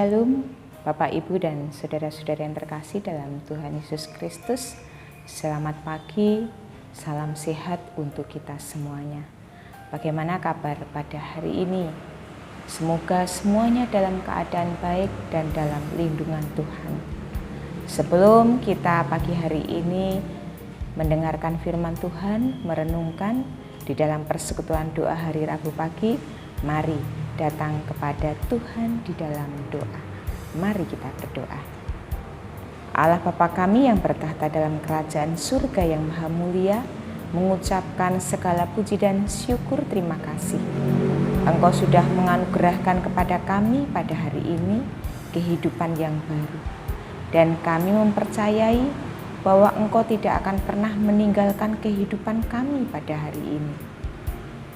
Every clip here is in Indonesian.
Shalom, Bapak, Ibu, dan saudara-saudara yang terkasih dalam Tuhan Yesus Kristus. Selamat pagi, salam sehat untuk kita semuanya. Bagaimana kabar pada hari ini? Semoga semuanya dalam keadaan baik dan dalam lindungan Tuhan. Sebelum kita pagi hari ini mendengarkan firman Tuhan, merenungkan di dalam persekutuan doa hari Rabu pagi, mari datang kepada Tuhan di dalam doa. Mari kita berdoa. Allah Bapa kami yang bertahta dalam kerajaan surga yang maha mulia, mengucapkan segala puji dan syukur terima kasih. Engkau sudah menganugerahkan kepada kami pada hari ini kehidupan yang baru. Dan kami mempercayai bahwa Engkau tidak akan pernah meninggalkan kehidupan kami pada hari ini.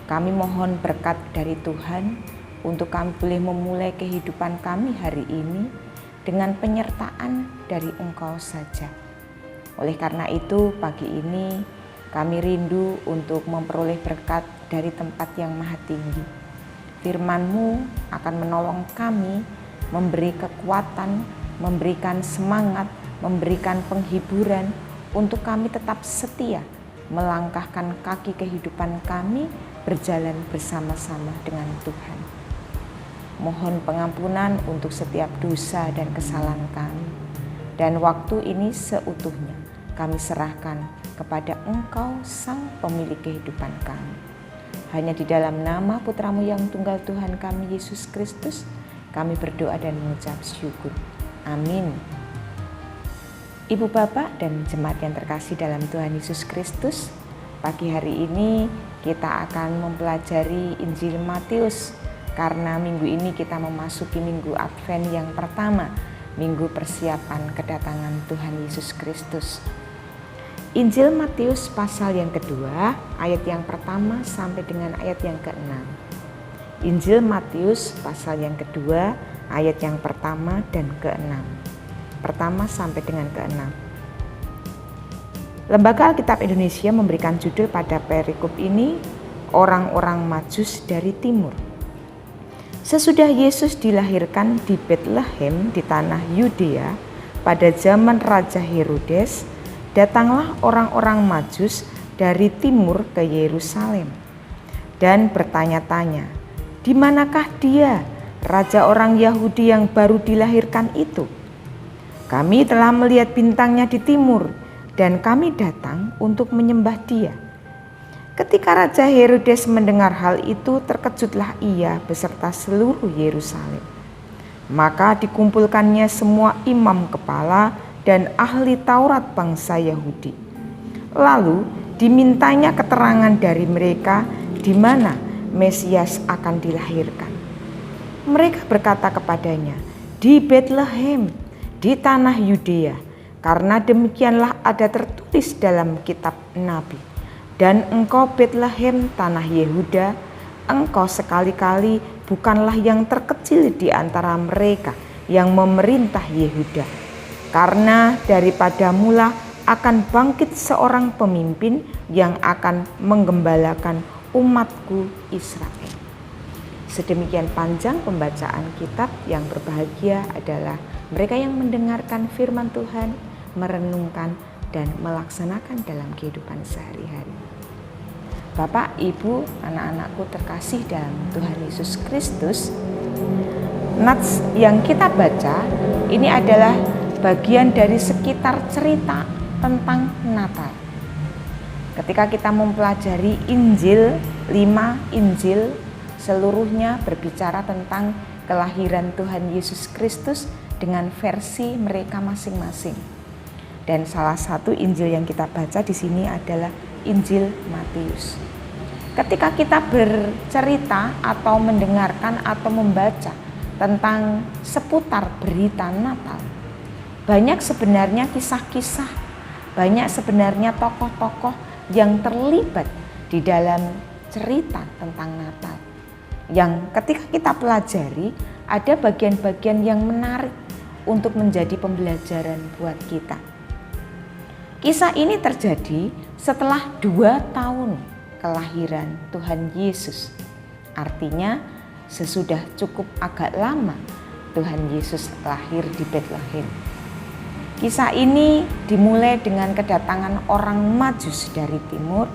Kami mohon berkat dari Tuhan untuk kami boleh memulai kehidupan kami hari ini dengan penyertaan dari Engkau saja. Oleh karena itu pagi ini kami rindu untuk memperoleh berkat dari tempat yang maha tinggi. Firman-Mu akan menolong kami, memberi kekuatan, memberikan semangat, memberikan penghiburan untuk kami tetap setia melangkahkan kaki kehidupan kami berjalan bersama-sama dengan Tuhan. Mohon pengampunan untuk setiap dosa dan kesalahan kami. Dan waktu ini seutuhnya kami serahkan kepada Engkau Sang Pemilik kehidupan kami. Hanya di dalam nama Putra-Mu yang tunggal Tuhan kami Yesus Kristus, kami berdoa dan mengucap syukur. Amin. Ibu Bapak dan jemaat yang terkasih dalam Tuhan Yesus Kristus, pagi hari ini kita akan mempelajari Injil Matius. Karena minggu ini kita memasuki minggu Advent yang pertama, minggu persiapan kedatangan Tuhan Yesus Kristus. Injil Matius pasal yang kedua, ayat yang pertama sampai dengan ayat yang ke-6. Injil Matius pasal yang kedua, ayat yang pertama dan ke-6. Pertama sampai dengan ke-6. Lembaga Alkitab Indonesia memberikan judul pada perikop ini, Orang-orang Majus dari Timur. Sesudah Yesus dilahirkan di Betlehem di tanah Yudea pada zaman Raja Herodes, datanglah orang-orang Majus dari timur ke Yerusalem dan bertanya-tanya, "Di manakah dia, raja orang Yahudi yang baru dilahirkan itu? Kami telah melihat bintangnya di timur dan kami datang untuk menyembah dia." Ketika Raja Herodes mendengar hal itu, terkejutlah ia beserta seluruh Yerusalem. Maka dikumpulkannya semua imam kepala dan ahli Taurat bangsa Yahudi. Lalu dimintanya keterangan dari mereka di mana Mesias akan dilahirkan. Mereka berkata kepadanya, "Di Betlehem, di tanah Yudea, karena demikianlah ada tertulis dalam kitab Nabi. Dan engkau Betlehem tanah Yehuda, engkau sekali-kali bukanlah yang terkecil di antara mereka yang memerintah Yehuda. Karena daripada mula akan bangkit seorang pemimpin yang akan menggembalakan umatku Israel." Sedemikian panjang pembacaan kitab. Yang berbahagia adalah mereka yang mendengarkan firman Tuhan, merenungkan dan melaksanakan dalam kehidupan sehari-hari. Bapak, Ibu, anak-anakku terkasih dalam Tuhan Yesus Kristus, nats yang kita baca ini adalah bagian dari sekitar cerita tentang Natal. Ketika kita mempelajari Injil, 5 Injil seluruhnya berbicara tentang kelahiran Tuhan Yesus Kristus dengan versi mereka masing-masing. Dan salah satu Injil yang kita baca di sini adalah Injil Matius. Ketika kita bercerita atau mendengarkan atau membaca tentang seputar berita Natal, banyak sebenarnya kisah-kisah, banyak sebenarnya tokoh-tokoh yang terlibat di dalam cerita tentang Natal. Yang ketika kita pelajari, ada bagian-bagian yang menarik untuk menjadi pembelajaran buat kita. Kisah ini terjadi setelah 2 tahun kelahiran Tuhan Yesus. Artinya sesudah cukup agak lama Tuhan Yesus lahir di Betlehem. Kisah ini dimulai dengan kedatangan orang Majus dari timur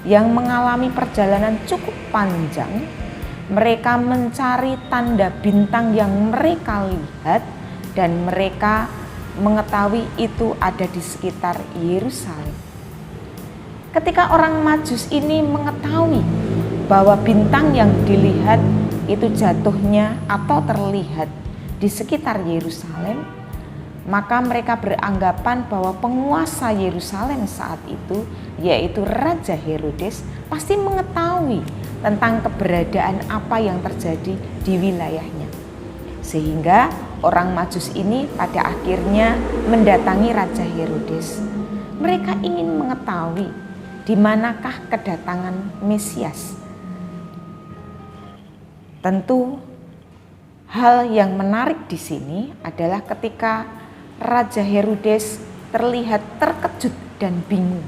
yang mengalami perjalanan cukup panjang. Mereka mencari tanda bintang yang mereka lihat dan mereka mengetahui itu ada di sekitar Yerusalem. Ketika orang Majus ini mengetahui bahwa bintang yang dilihat itu jatuhnya atau terlihat di sekitar Yerusalem, maka mereka beranggapan bahwa penguasa Yerusalem saat itu, yaitu Raja Herodes, pasti mengetahui tentang keberadaan apa yang terjadi di wilayahnya. Sehingga orang Majus ini pada akhirnya mendatangi Raja Herodes. Mereka ingin mengetahui di manakah kedatangan Mesias. Tentu hal yang menarik di sini adalah ketika Raja Herodes terlihat terkejut dan bingung.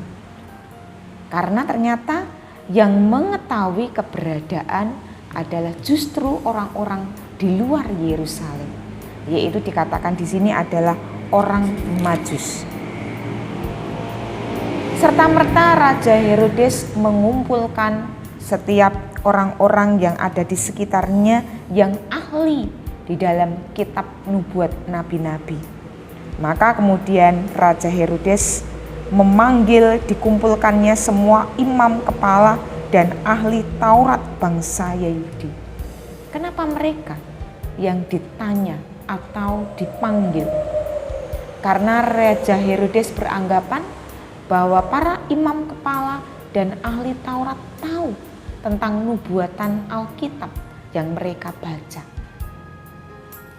Karena ternyata yang mengetahui keberadaan adalah justru orang-orang di luar Yerusalem, yaitu dikatakan di sini adalah orang Majus. Serta-merta Raja Herodes mengumpulkan setiap orang-orang yang ada di sekitarnya yang ahli di dalam kitab nubuat nabi-nabi. Maka kemudian Raja Herodes memanggil dikumpulkannya semua imam kepala dan ahli Taurat bangsa Yahudi. Kenapa mereka yang ditanya atau dipanggil? Karena Raja Herodes beranggapan bahwa para imam kepala dan ahli Taurat tahu tentang nubuatan Alkitab yang mereka baca.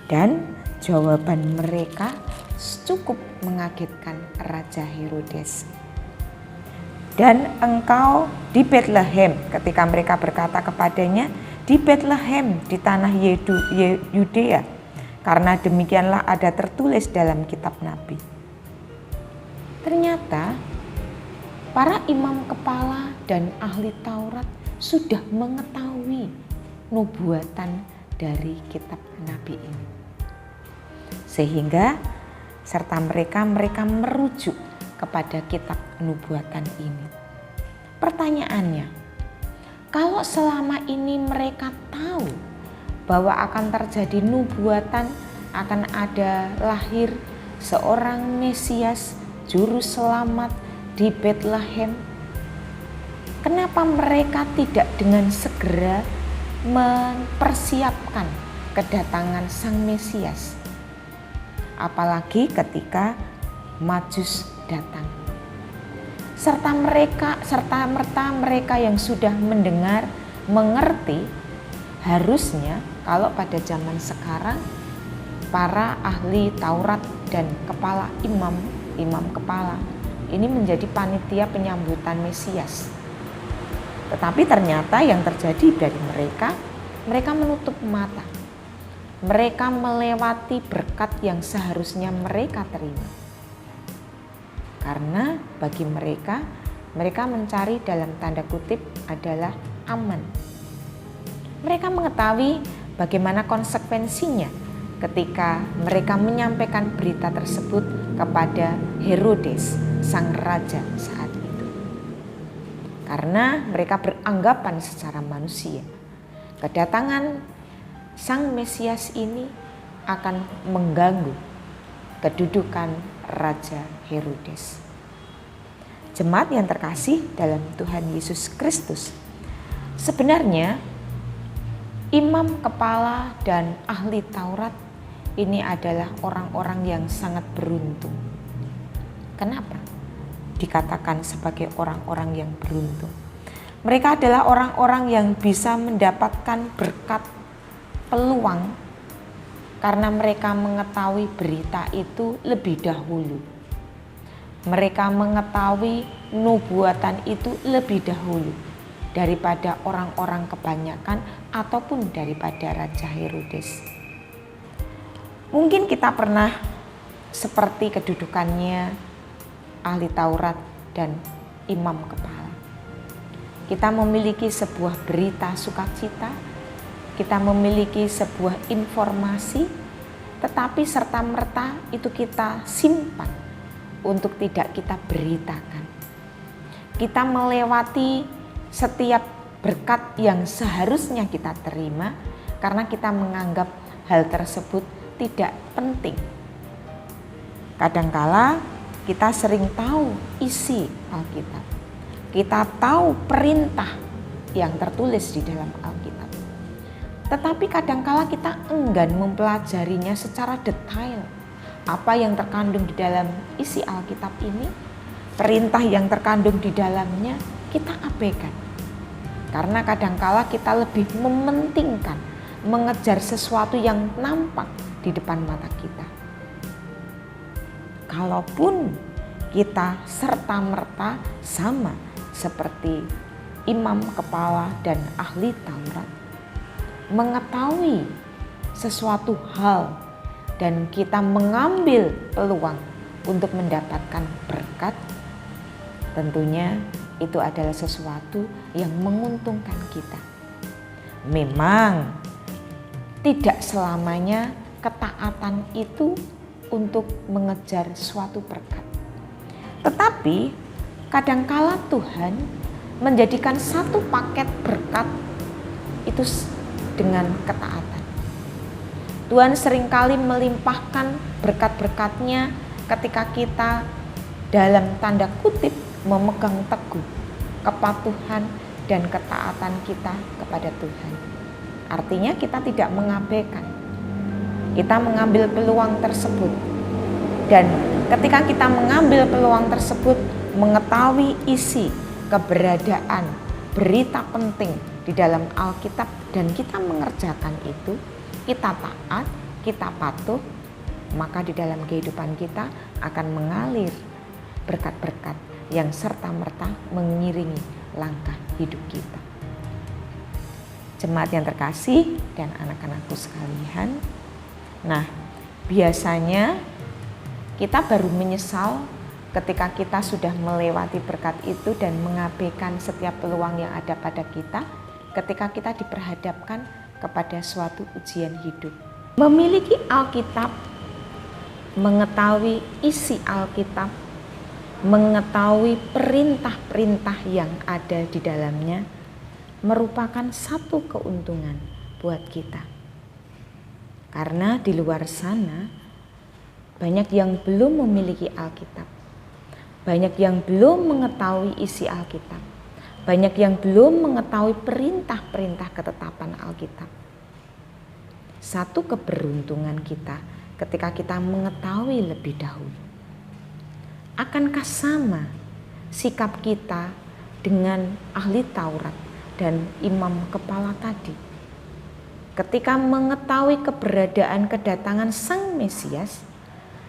Dan jawaban mereka cukup mengagetkan Raja Herodes. Dan engkau di Betlehem, ketika mereka berkata kepadanya, di Betlehem di tanah Yudea, karena demikianlah ada tertulis dalam kitab Nabi. Ternyata para imam kepala dan ahli Taurat sudah mengetahui nubuatan dari kitab Nabi ini. Sehingga serta mereka merujuk kepada kitab nubuatan ini. Pertanyaannya, kalau selama ini mereka tahu bahwa akan terjadi nubuatan, akan ada lahir seorang Mesias, juru selamat di Betlehem, kenapa mereka tidak dengan segera mempersiapkan kedatangan Sang Mesias? Apalagi ketika Majus datang. Serta merta mereka yang sudah mendengar, mengerti, harusnya kalau pada zaman sekarang para ahli Taurat dan kepala imam kepala ini menjadi panitia penyambutan Mesias. Tetapi ternyata yang terjadi dari mereka menutup mata. Mereka melewati berkat yang seharusnya mereka terima. Karena bagi mereka mencari dalam tanda kutip adalah aman. Mereka mengetahui bagaimana konsekuensinya ketika mereka menyampaikan berita tersebut kepada Herodes, sang raja saat itu. Karena mereka beranggapan secara manusia, kedatangan Sang Mesias ini akan mengganggu kedudukan Raja Herodes. Jemaat yang terkasih dalam Tuhan Yesus Kristus, sebenarnya imam kepala dan ahli Taurat ini adalah orang-orang yang sangat beruntung. Kenapa dikatakan sebagai orang-orang yang beruntung? Mereka adalah orang-orang yang bisa mendapatkan berkat, peluang, karena mereka mengetahui berita itu lebih dahulu. Mereka mengetahui nubuatan itu lebih dahulu daripada orang-orang kebanyakan ataupun daripada Raja Herodes. Mungkin kita pernah seperti kedudukannya ahli Taurat dan imam kepala. Kita memiliki sebuah berita sukacita, kita memiliki sebuah informasi tetapi serta-merta itu kita simpan untuk tidak kita beritakan. Kita melewati setiap berkat yang seharusnya kita terima karena kita menganggap hal tersebut tidak penting. Kadangkala kita sering tahu isi Alkitab. Kita tahu perintah yang tertulis di dalam Alkitab. Tetapi kadangkala kita enggan mempelajarinya secara detail. Apa yang terkandung di dalam isi Alkitab ini, perintah yang terkandung di dalamnya kita abaikan. Karena kadangkala kita lebih mementingkan, mengejar sesuatu yang nampak di depan mata kita. Kalaupun kita serta-merta sama seperti imam kepala dan ahli Taurat, mengetahui sesuatu hal dan kita mengambil peluang untuk mendapatkan berkat, tentunya itu adalah sesuatu yang menguntungkan kita. Memang tidak selamanya ketaatan itu untuk mengejar suatu berkat. Tetapi kadangkala Tuhan menjadikan satu paket berkat itu dengan ketaatan. Tuhan seringkali melimpahkan berkat-berkatnya ketika kita dalam tanda kutip memegang teguh kepatuhan dan ketaatan kita kepada Tuhan. Artinya kita tidak mengabaikan. Kita mengambil peluang tersebut. Dan ketika kita mengambil peluang tersebut, mengetahui isi keberadaan berita penting di dalam Alkitab dan kita mengerjakan itu, kita taat, kita patuh, maka di dalam kehidupan kita akan mengalir berkat-berkat yang serta-merta mengiringi langkah hidup kita. Jemaat yang terkasih dan anak-anakku sekalian, nah biasanya kita baru menyesal ketika kita sudah melewati berkat itu dan mengabaikan setiap peluang yang ada pada kita ketika kita diperhadapkan kepada suatu ujian hidup. Memiliki Alkitab, mengetahui isi Alkitab, mengetahui perintah-perintah yang ada di dalamnya merupakan satu keuntungan buat kita. Karena di luar sana banyak yang belum memiliki Alkitab. Banyak yang belum mengetahui isi Alkitab. Banyak yang belum mengetahui perintah-perintah ketetapan Alkitab. Satu keberuntungan kita ketika kita mengetahui lebih dahulu. Akankah sama sikap kita dengan ahli Taurat dan imam kepala tadi? Ketika mengetahui keberadaan kedatangan Sang Mesias,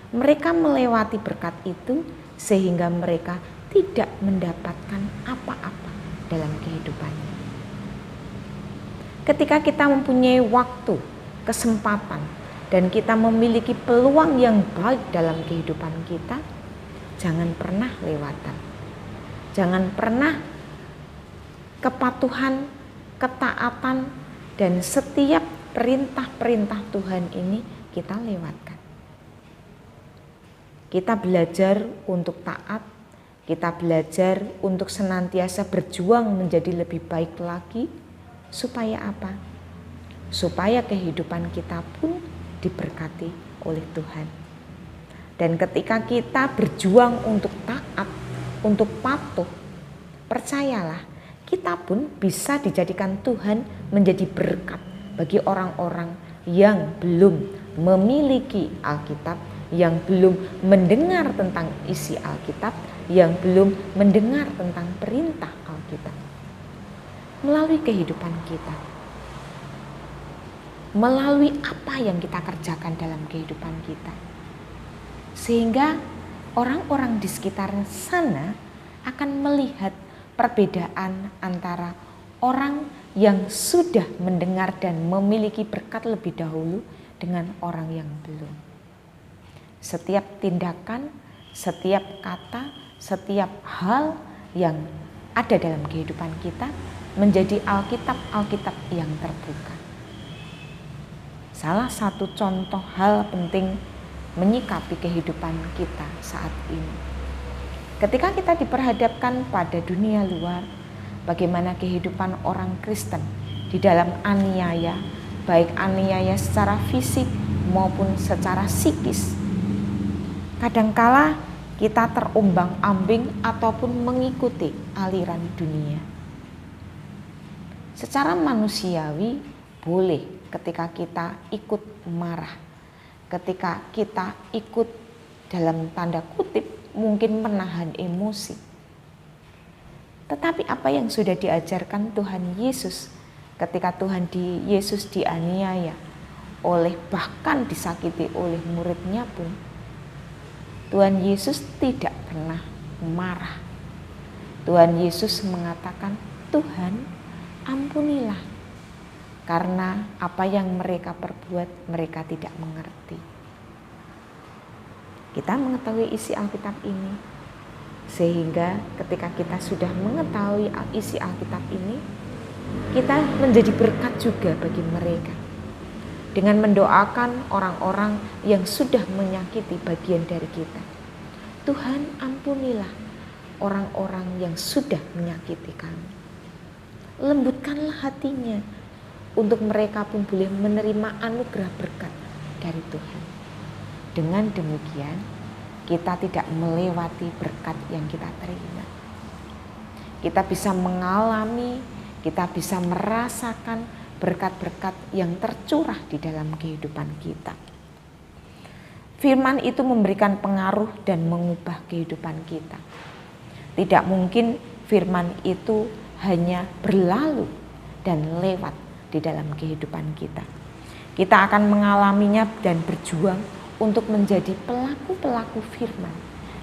mereka melewati berkat itu sehingga mereka tidak mendapatkan apa-apa dalam kehidupannya. Ketika kita mempunyai waktu, kesempatan, dan kita memiliki peluang yang baik dalam kehidupan kita, jangan pernah lewatan. Jangan pernah kepatuhan, ketaatan, dan setiap perintah-perintah Tuhan ini kita lewatkan. Kita belajar untuk taat, kita belajar untuk senantiasa berjuang menjadi lebih baik lagi. Supaya apa? Supaya kehidupan kita pun diberkati oleh Tuhan. Dan ketika kita berjuang untuk taat, untuk patuh, percayalah kita pun bisa dijadikan Tuhan menjadi berkat bagi orang-orang yang belum memiliki Alkitab, yang belum mendengar tentang isi Alkitab, yang belum mendengar tentang perintah Alkitab. Melalui kehidupan kita, melalui apa yang kita kerjakan dalam kehidupan kita, sehingga orang-orang di sekitar sana akan melihat perbedaan antara orang yang sudah mendengar dan memiliki berkat lebih dahulu dengan orang yang belum. Setiap tindakan, setiap kata, setiap hal yang ada dalam kehidupan kita menjadi Alkitab-Alkitab yang terbuka. salah satu contoh hal penting menyikapi kehidupan kita saat ini. Ketika kita diperhadapkan pada dunia luar, bagaimana kehidupan orang Kristen di dalam aniaya, baik aniaya secara fisik maupun secara psikis. Kadangkala kita terombang-ambing ataupun mengikuti aliran dunia. Secara manusiawi boleh ketika kita ikut marah, ketika kita ikut dalam tanda kutip mungkin menahan emosi. Tetapi apa yang sudah diajarkan Tuhan Yesus ketika Yesus dianiaya bahkan disakiti oleh muridnya pun, Tuhan Yesus tidak pernah marah. Tuhan Yesus mengatakan, Tuhan ampunilah, karena apa yang mereka perbuat mereka tidak mengerti. Kita mengetahui isi Alkitab ini, sehingga ketika kita sudah mengetahui isi Alkitab ini, kita menjadi berkat juga bagi mereka. Dengan mendoakan orang-orang yang sudah menyakiti bagian dari kita. Tuhan ampunilah orang-orang yang sudah menyakiti kami. Lembutkanlah hatinya untuk mereka pun boleh menerima anugerah berkat dari Tuhan. Dengan demikian kita tidak melewati berkat yang kita terima. Kita bisa mengalami, kita bisa merasakan berkat-berkat yang tercurah di dalam kehidupan kita. Firman itu memberikan pengaruh dan mengubah kehidupan kita. Tidak mungkin firman itu hanya berlalu dan lewat di dalam kehidupan kita. Kita akan mengalaminya dan berjuang untuk menjadi pelaku-pelaku firman,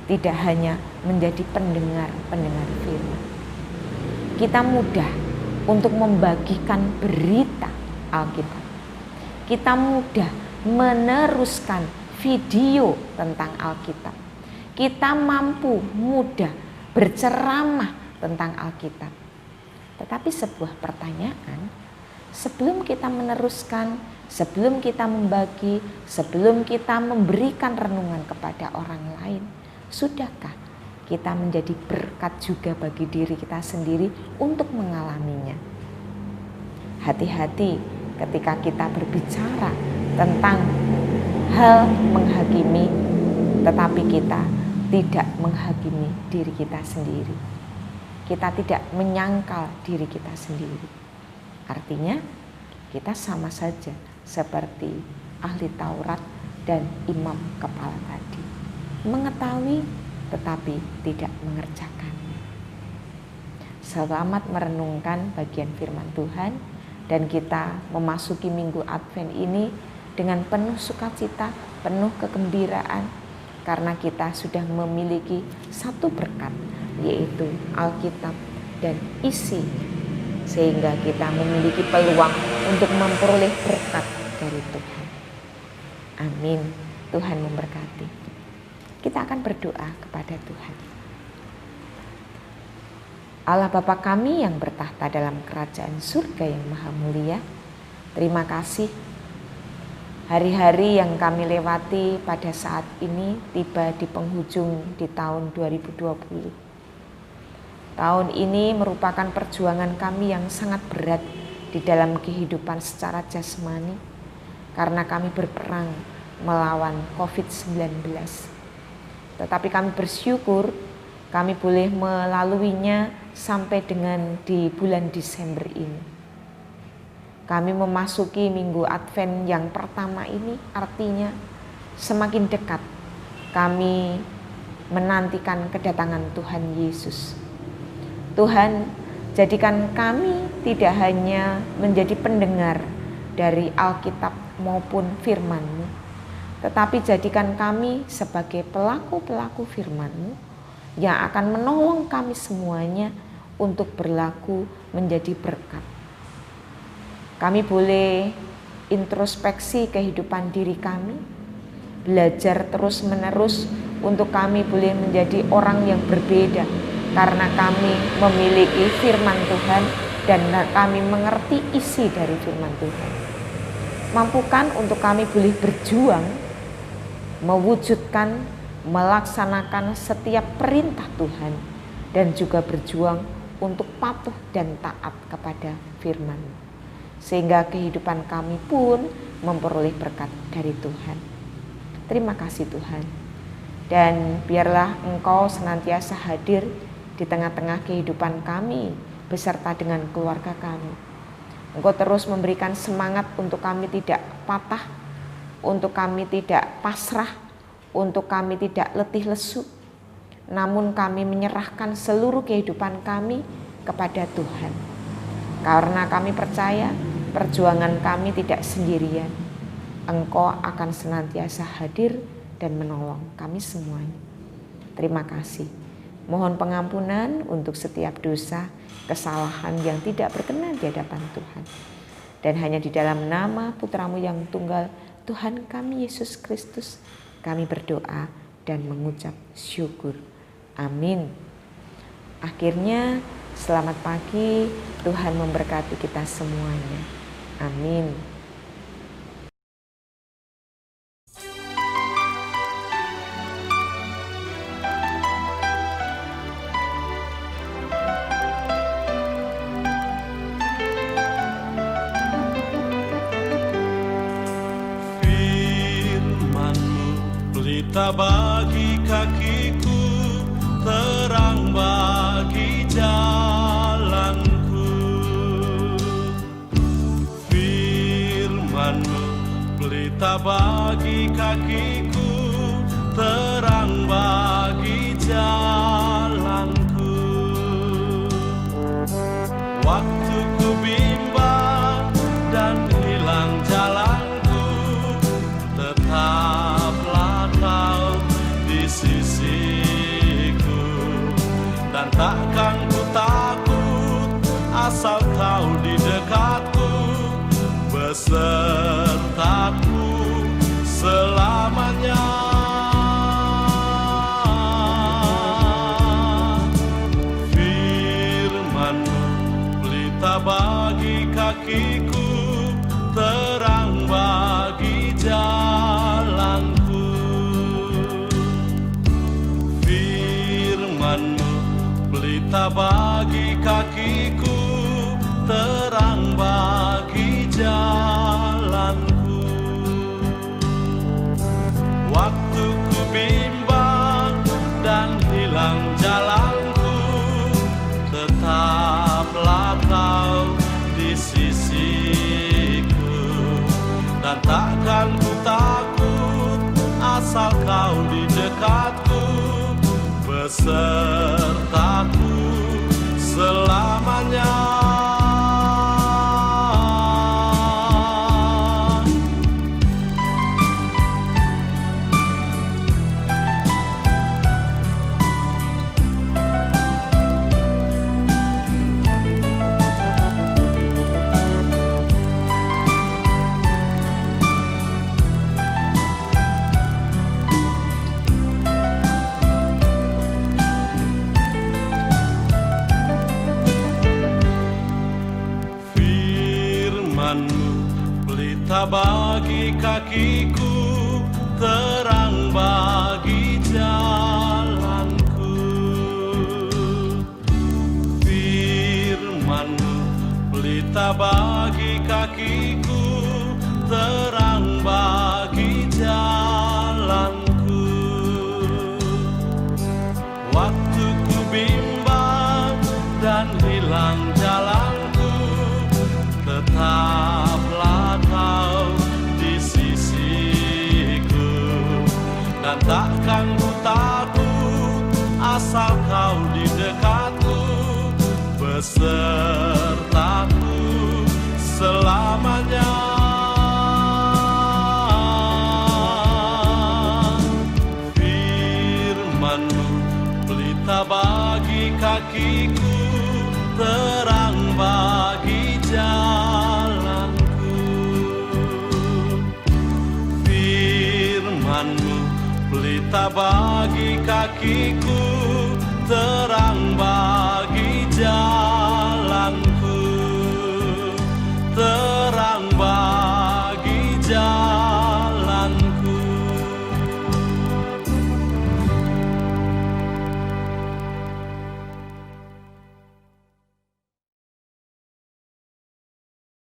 tidak hanya menjadi pendengar-pendengar firman. Kita mudah untuk membagikan berita Alkitab. Kita mudah meneruskan video tentang Alkitab. Kita mudah berceramah tentang Alkitab. Tetapi sebuah pertanyaan, sebelum kita meneruskan, sebelum kita membagi, sebelum kita memberikan renungan kepada orang lain, sudahkah kita menjadi berkat juga bagi diri kita sendiri untuk mengalaminya? Hati-hati ketika kita berbicara tentang hal menghakimi, tetapi kita tidak menghakimi diri kita sendiri. Kita tidak menyangkal diri kita sendiri. Artinya kita sama saja seperti ahli Taurat dan imam kepala tadi. Mengetahui tetapi tidak mengerjakan. Selamat merenungkan bagian firman Tuhan, dan kita memasuki minggu Advent ini dengan penuh sukacita, penuh kegembiraan, karena kita sudah memiliki satu berkat, yaitu Alkitab dan isi, sehingga kita memiliki peluang untuk memperoleh berkat dari Tuhan. Amin. Tuhan memberkati. Kita akan berdoa kepada Tuhan. Allah Bapa kami yang bertahta dalam kerajaan surga yang maha mulia, terima kasih hari-hari yang kami lewati pada saat ini tiba di penghujung di tahun 2020. Tahun ini merupakan perjuangan kami yang sangat berat di dalam kehidupan secara jasmani, karena kami berperang melawan COVID-19. Tetapi kami bersyukur kami boleh melaluinya sampai dengan di bulan Desember ini. Kami memasuki minggu Advent yang pertama ini, artinya semakin dekat kami menantikan kedatangan Tuhan Yesus. Tuhan, jadikan kami tidak hanya menjadi pendengar dari Alkitab maupun firman-Mu, tetapi jadikan kami sebagai pelaku-pelaku firman-Mu yang akan menolong kami semuanya untuk berlaku menjadi berkat. Kami boleh introspeksi kehidupan diri kami, belajar terus-menerus untuk kami boleh menjadi orang yang berbeda, karena kami memiliki firman Tuhan dan kami mengerti isi dari firman Tuhan. Mampukan untuk kami boleh berjuang, mewujudkan, melaksanakan setiap perintah Tuhan, dan juga berjuang untuk patuh dan taat kepada firman, sehingga kehidupan kami pun memperoleh berkat dari Tuhan. Terima kasih Tuhan. Dan biarlah Engkau senantiasa hadir di tengah-tengah kehidupan kami beserta dengan keluarga kami. Engkau terus memberikan semangat untuk kami tidak patah, untuk kami tidak pasrah, untuk kami tidak letih lesu, namun kami menyerahkan seluruh kehidupan kami kepada Tuhan. Karena kami percaya perjuangan kami tidak sendirian. Engkau akan senantiasa hadir dan menolong kami semuanya. Terima kasih. Mohon pengampunan untuk setiap dosa, kesalahan yang tidak berkenan di hadapan Tuhan. Dan hanya di dalam nama Putramu yang tunggal, Tuhan kami Yesus Kristus, kami berdoa dan mengucap syukur. Amin. Akhirnya, selamat pagi, Tuhan memberkati kita semuanya. Amin. Pelita bagi kakiku, terang bagi jalanku. Firman-Mu pelita bagi kakiku, terang bagi jalanku. Waktu ku bimbang dan hilang jalanku, tetaplah Kau di sisiku, dan takkan ku takut asal Kau di dekatku, besertaku selamanya. Firman-Mu pelita bagi kakiku, terang bagi jalanku. Firman-Mu pelita bagi kakiku, terang bagi jalanku. Waktu ku bimbang dan hilang jalanku, tetaplah Kau di sisiku, dan takkan ku takut asal Kau di dekatku, besertaku selamanya. Firman-Mu pelita bagi kakiku, terang bagi jalanku. Firman-Mu pelita bagi kakiku, terang bagi jalanku. Waktu ku bimbang dan hilang jalanku, tetaplah Kau di sisiku, dan takkan ku takut asal Kau di dekatku, besertaku selamanya. Firman-Mu pelita bagi kakiku, terang bagi jalanku. Firman-Mu pelita bagi kakiku, terang